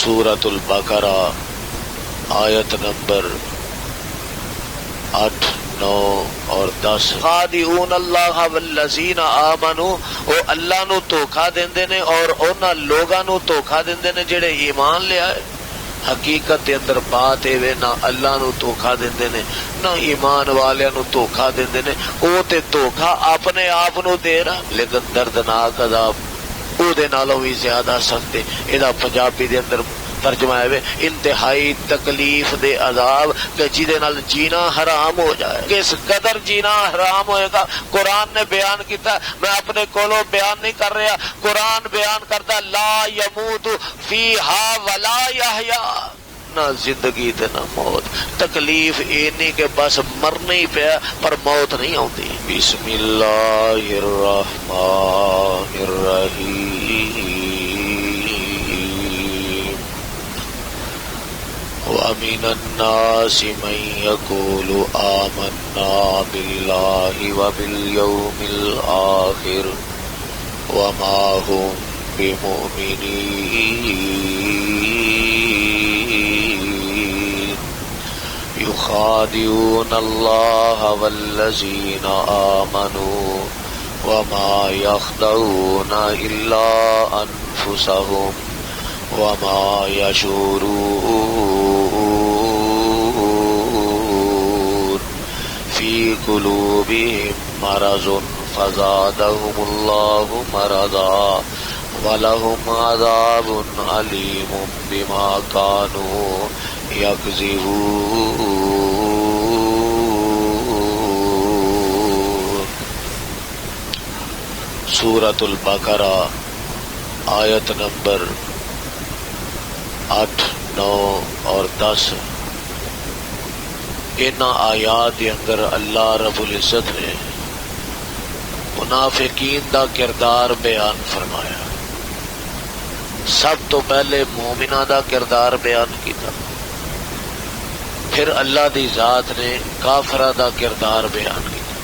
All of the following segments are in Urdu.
سورۃ البقرہ آیت نمبر 8، 9 اور 10۔ خادعون اللہ والذین آمنوا، او اللہ نو دھوکھا دیندے نے اور انہاں لوگاں نو دھوکھا دیندے نے جڑے ایمان لے آئے۔ حقیقت دے اندر بات اے نہ اللہ نو دھوکھا دیندے نے نہ ایمان والیاں نو دھوکھا دیندے نے، او تے دھوکھا اپنے آپ نو دے رہا، لیکن دردناک عذاب او دے نالوں بھی زیادہ سخت ہے۔ ادا پنجابی دے اندر ترجمہ ہے انتہائی تکلیف دے عذاب کہ جدے نال جینا حرام ہو جائے۔ کس قدر جینا حرام ہوئے گا قرآن نے بیان کیتا، میں اپنے کولوں بیان نہیں کر رہا، قرآن بیان کرتا لا یموت فیہا ولا یحیا، نہ زندگی تے نہ موت۔ تکلیف اینی کہ بس مرنا ہی پیا پر موت نہیں آتی۔ بسم اللہ الرحمن الرحیم۔ وَمِنَ النَّاسِ مَن يَقُولُ آمَنَّا بِاللَّهِ وَبِالْيَوْمِ الْآخِرِ وَمَا هُمْ بِمُؤْمِنِينَ يُخَادِعُونَ اللَّهَ وَالَّذِينَ آمَنُوا وَمَا يَخْدَعُونَ إِلَّا أَنفُسَهُمْ وَمَا يَشْعُرُونَ فِي قُلُوبِهِم مَّرَضٌ فَزَادَهُمُ اللَّهُ مَرَضًا وَلَهُمْ عَذَابٌ أَلِيمٌ بِمَا كَانُوا يَكْذِبُونَ۔ سورۃ البقرہ آیت نمبر 8، 9 اور 10۔ ان آیات کے اندر اللہ رب العزت نے منافقین دا کردار بیان فرمایا۔ سب تو پہلے مومنہ دا کردار بیان کیتا، پھر اللہ دی ذات نے کافرہ دا کردار بیان کیتا۔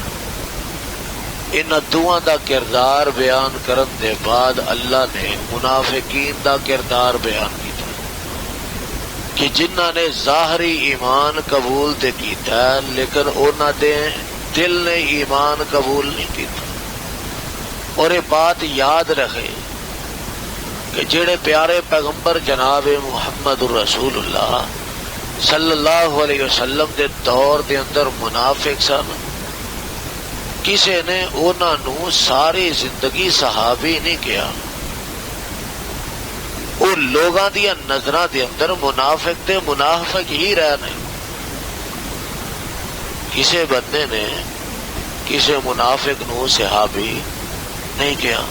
ان دوواں دا کردار بیان کرن دے بعد اللہ نے منافقین دا کردار بیان کیتا کہ جنہاں نے ظاہری ایمان قبول تے کیتا لیکن انہاں دے دل نے ایمان قبول نہیں کیتا۔ اور یہ بات یاد رکھے کہ جڑے پیارے پیغمبر جناب محمد الرسول اللہ صلی اللہ علیہ وسلم دے دور دے اندر منافق سن، کسی نے انہاں نو ساری زندگی صحابی نہیں کیا۔ وہ لوگاں دیا نظراں دے اندر منافق تے منافق ہی رہ نہیں۔ کسی بندے نے کسی منافق نو صحابی نہیں کیا،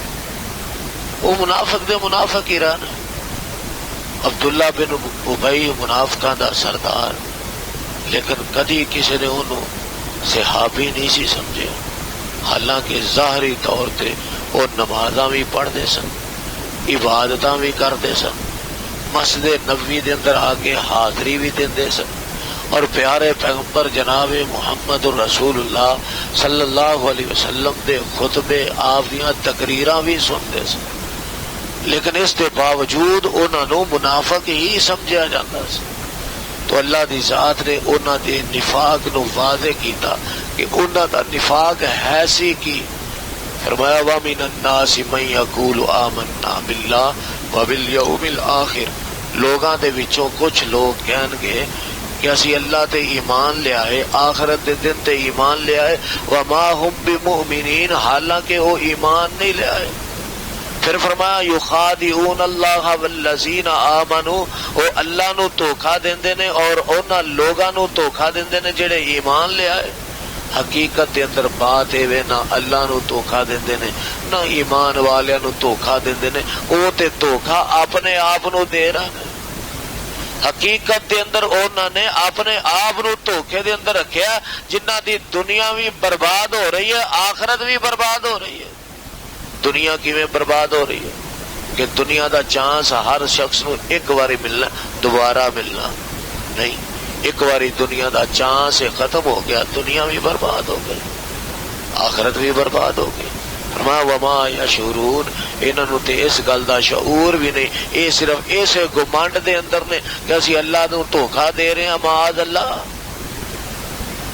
وہ منافق دے منافق ہی رہ نہیں۔ عبداللہ بن ابی منافقاں دا سردار، لیکن کدی کسی نے انہوں صحابی نہیں سی سمجھے، حالانکہ ظاہری طور تے وہ نمازاں بھی پڑھتے سن، عبادتاں بھی کرتے سن، مسجد نبوی دے اندر آ کے حاضری بھی دیندے سن، اور پیارے پیغمبر جناب محمد الرسول اللہ صلی اللہ علیہ وسلم دے خطبے آپ دیاں تقریراں بھی سنتے سن، لیکن اس کے باوجود انہوں نے منافق ہی سمجھا جاتا سی۔ تو اللہ دی ذات نے انہوں دے نفاق نو واضح کیتا کہ انہوں دا نفاق ہے سی کی۔ فرمایا وَمِنَ النَّاسِ مَن يَقُولُ آمَنَّا بِاللَّهِ وَبِالْيَوْمِ الْآخِرِ، لوگاں دے وچوں کچھ لوگ کہن گے کہ اسی اللہ تے ایمان لے آئے، آخرت دے دن تے ایمان لے آئے، وَمَا هُمْ بِمُؤْمِنِينَ، حالانکہ وہ ایمان نہیں لے آئے۔ پھر فرمایا یخادعون اللہ والذین آمنوا، وہ اللہ نو دھوکھا دیندے نے اور انہاں لوگاں نو دھوکھا دیندے نے جڑے ایمان لے آئے۔ حقیقت دے اندر بات اے نہ اللہ نو دھوکھا دیندے نے نہ ایمان والیاں نو دھوکھا دیندے نے، او تے دھوکھا اپنے آپ نو دے رہا ہے۔ حقیقت دے اندر انہاں نے اپنے آپ نو دھوکھے دے اندر رکھیا، جنہاں دی دنیا بھی برباد ہو رہی ہے، آخرت بھی برباد ہو رہی ہے۔ دنیا کیویں برباد ہو رہی ہے کہ دنیا دا چانس ہر شخص نو ایک باری ملنا، دوبارہ ملنا نہیں۔ ایک باری دنیا دا چانس ختم ہو گیا، دنیا بھی برباد ہو گئی، آخرت بھی برباد ہو گئی۔ فرمایا وما یشعرون، انہاں نوں تے اس گل دا شعور بھی نہیں، اے صرف اسے گمانڈ دے اندر نے کہ اسی اللہ نوں دھوکا دے رہے ہیں معاذ اللہ،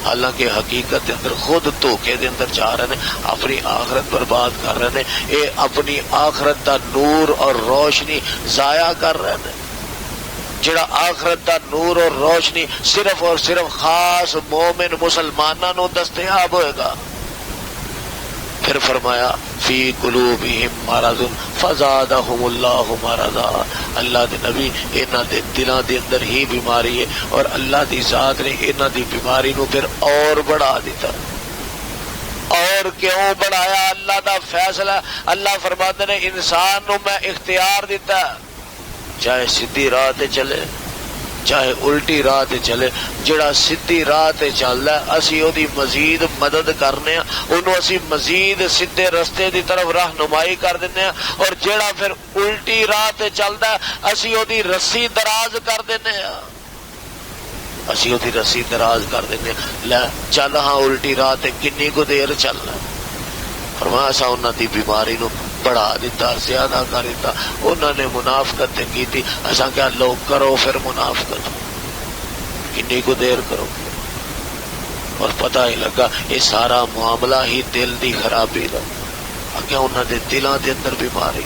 حالانکہ حقیقت دے اندر خود دھوکے دے اندر جا رہے ہیں، اپنی آخرت برباد کر رہے ہیں، اے اپنی آخرت دا نور اور روشنی ضائع کر رہے ہیں، جڑا آخرت دا نور اور روشنی صرف اور صرف خاص مومن مسلماناں نوں دستیاب ہوئے گا۔ پھر فرمایا فی قلوبہم مرض فزادہم اللہ مرضا، اللہ دے نبی انہاں دے دلاں دے اندر ہی بیماری ہے، اور اللہ دی ذات نے انہاں دی بیماری نو پھر اور بڑھا دیتا۔ اور کیوں بڑھایا؟ اللہ دا فیصلہ۔ اللہ فرماتے نے انسان نو میں اختیار دیتا، چاہے سیدھی راہ تے چلے چاہے الٹی راہ تے چلے، جڑا سیدھی راہ تے چلدا ہے اسی او دی مزید مدد کرنے ہاں، انہوں اسی مزید سیدھے رستے دی طرف رہنمائی کر دینے ہاں، اور جڑا پھر الٹی راہ تے چلدا ہے اسی او دی رسی دراز کر دینے ہاں، اسی او دی رسی دراز کر دینے ہاں، لے چل ہاں الٹی راہ تے کنی کو دیر چلنا۔ فرمایا اسا انہاں دی بیماری نو بڑھا دیتا، زیادہ کر دیتا۔ انہوں نے منافقت کی تھی، ایسا کیا لوگ کرو پھر منافقت، کنی کو دیر کرو، اور پتہ ہی لگا یہ سارا معاملہ ہی دل دی خرابی دا، اگے انہوں نے دلاں دے اندر بیماری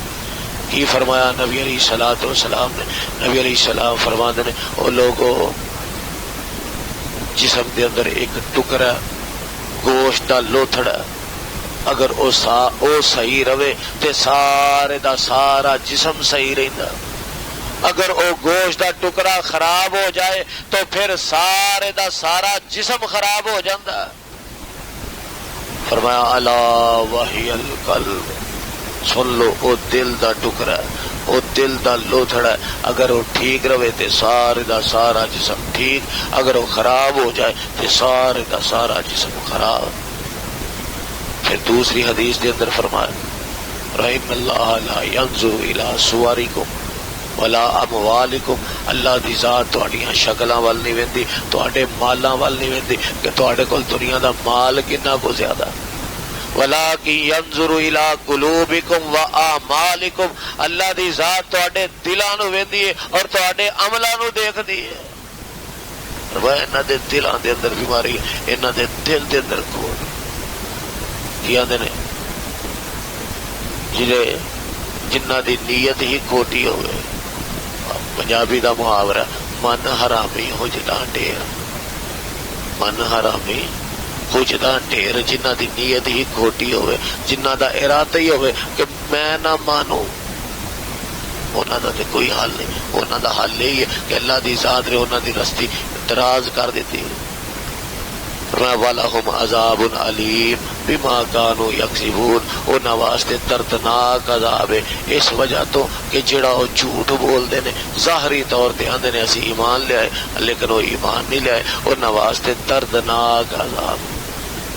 کی۔ فرمایا نبی علیہ الصلوۃ والسلام نے، نبی علیہ السلام فرماتے ہیں او لوگو جسم دے اندر ایک ٹکڑا گوشت دا لوتھڑا، اگر او صحیح رہے تے سارے دا سارا جسم صحیح رہندا، اگر او گوشت دا ٹکڑا خراب ہو جائے تو پھر سارے دا سارا جسم خراب ہو جاندا۔ فرمایا الا وحی القلب، سن لو او دل دا ٹکڑا، او دل دا لوتھڑا، اگر وہ ٹھیک رہے تے سارے دا سارا جسم ٹھیک، اگر وہ خراب ہو جائے تے سارے دا سارا جسم خراب۔ پھر دوسری حدیث دے اندر فرمایا رحم اللہ لا ينظر الى صورکم ولا اموالکم، اللہ دی ذات تہاڈیاں شکلاں وال نہیں ویندی، تہاڈے مالاں وال نہیں ویندی کہ تہاڈے کول دنیا دا مال کنا کو زیادہ، ولکن ينظر الى قلوبکم واعمالکم، اللہ دی ذات تہاڈے دلاں نو ویندی ہے اور تہاڈے عملاں نو دیکھدی ہے۔ انہاں دے دلاں دے اندر بیماری، انہاں دے دل دے اندر کوڑ جنہ دی نیت ہی کھوٹی ہوئے، پنجابی دا محاورہ من حرامی ہو جدا ڈھیر، من حرامی ہو جدا ڈھیر، جنہ دی نیت ہی کھوٹی ہوئے، جنہ دا ارادہ ہی ہوئے کہ میں نہ مانوں، انہاں دا تے کوئی حل نہیں، انہاں دا حل یہی ہے کہ اللہ دی ذات نے انہاں دی رستی دراز کر دیتی ہے۔ وَلَهُمْ عَذَابٌ عَلِيمٌ بِمَا كَانُوا يَكْذِبُونَ، انہاں واسطے دردناک عذاب ہے اس وجہ تو کہ جڑا وہ جھوٹ بول دے نے، ظاہری طور تے آندے نے اسی ایمان لے آئے لیکن وہ ایمان نہیں لے آئے، انہاں واسطے دردناک عذاب۔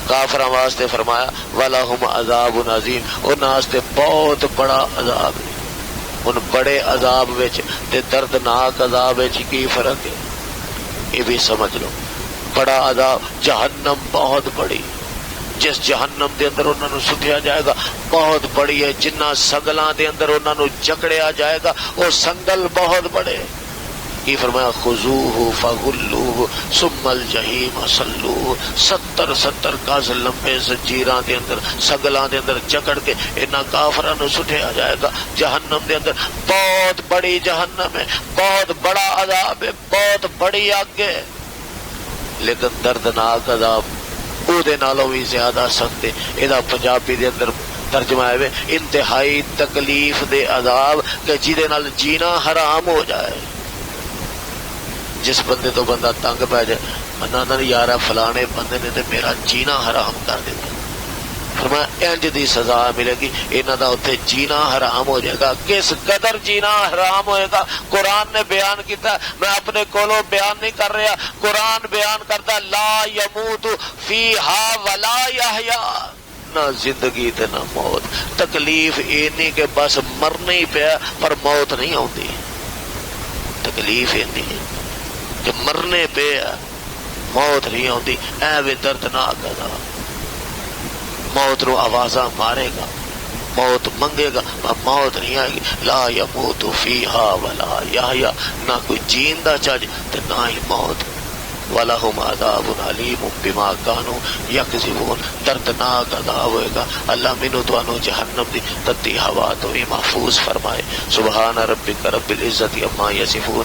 کافراں واسطے فرمایا وَلَهُمْ عَذَابٌ عَظِيمٌ، انہاں واسطے بہت بڑا عذاب ہے۔ ان بڑے عذاب وچ تے دردناک عذاب وچ کی فرق ہے یہ بھی سمجھ لو۔ بڑا عذاب جہنم بہت بڑی، جس جہنم دے اندر انہوں نے سٹیا جائے گا بہت بڑی ہے، جنہ سنگلاں دے اندر انہوں نے جکڑیا جائے گا وہ سنگل بہت بڑے۔ کی فرمایا خذوہ فغلوہ ثم الجحیم صلوہ، 70 گز لمبے زنجیراں دے اندر سنگلاں دے اندر جکڑ کے انہاں کافراں نو سٹیا جائے گا جہنم دے اندر۔ بہت بڑی جہنم ہے، بہت بڑا عذاب ہے، بہت بڑی آگ ہے، لیکن دردناک عذاب او دے نالوں بھی زیادہ سخت ہے۔ ادا پنجابی دے اندر ترجمہ ہے انتہائی تکلیف دے عذاب کہ جیدے نال جینا حرام ہو جائے۔ جس بندے تو بندہ تنگ پہ جائے، بندہ نہیں یار فلانے بندے نے تے میرا جینا حرام کر دیتا، فرمایا انج دی سزا ملے گی، انہاں دا اوتھے جینا حرام ہو جائے گا۔ کس قدر جینا حرام ہوئے گا قرآن نے بیان کیتا، میں اپنے کولوں بیان نہیں کر رہا، قرآن بیان کرتا لا یموت فیہا ولا یحیا، نہ زندگی تے نہ موت۔ تکلیف یہ نہیں کہ بس مرنا ہی پیا پر موت نہیں آتی، تکلیف یہ نہیں کہ مرنے پہ موت نہیں آتی، اے وے دردناک عذاب، موت نو آوازاں مارے گا، منگے گا موت نہیں آئے گی. لا یموت فیہا ولا یحیا، نہ کوئی جیندہ چج تے نہ ہی موت. وَلَهُمْ عَذَابٌ عَلِيمٌ بِمَا كَانُوا يَكْذِبُونَ، دردناک عذاب ہوئے گا. اللہ مینوں تانوں جہنم دی تتی ہوا تو ہی محفوظ فرمائے. سبحان ربک رب العزت عما یصفون.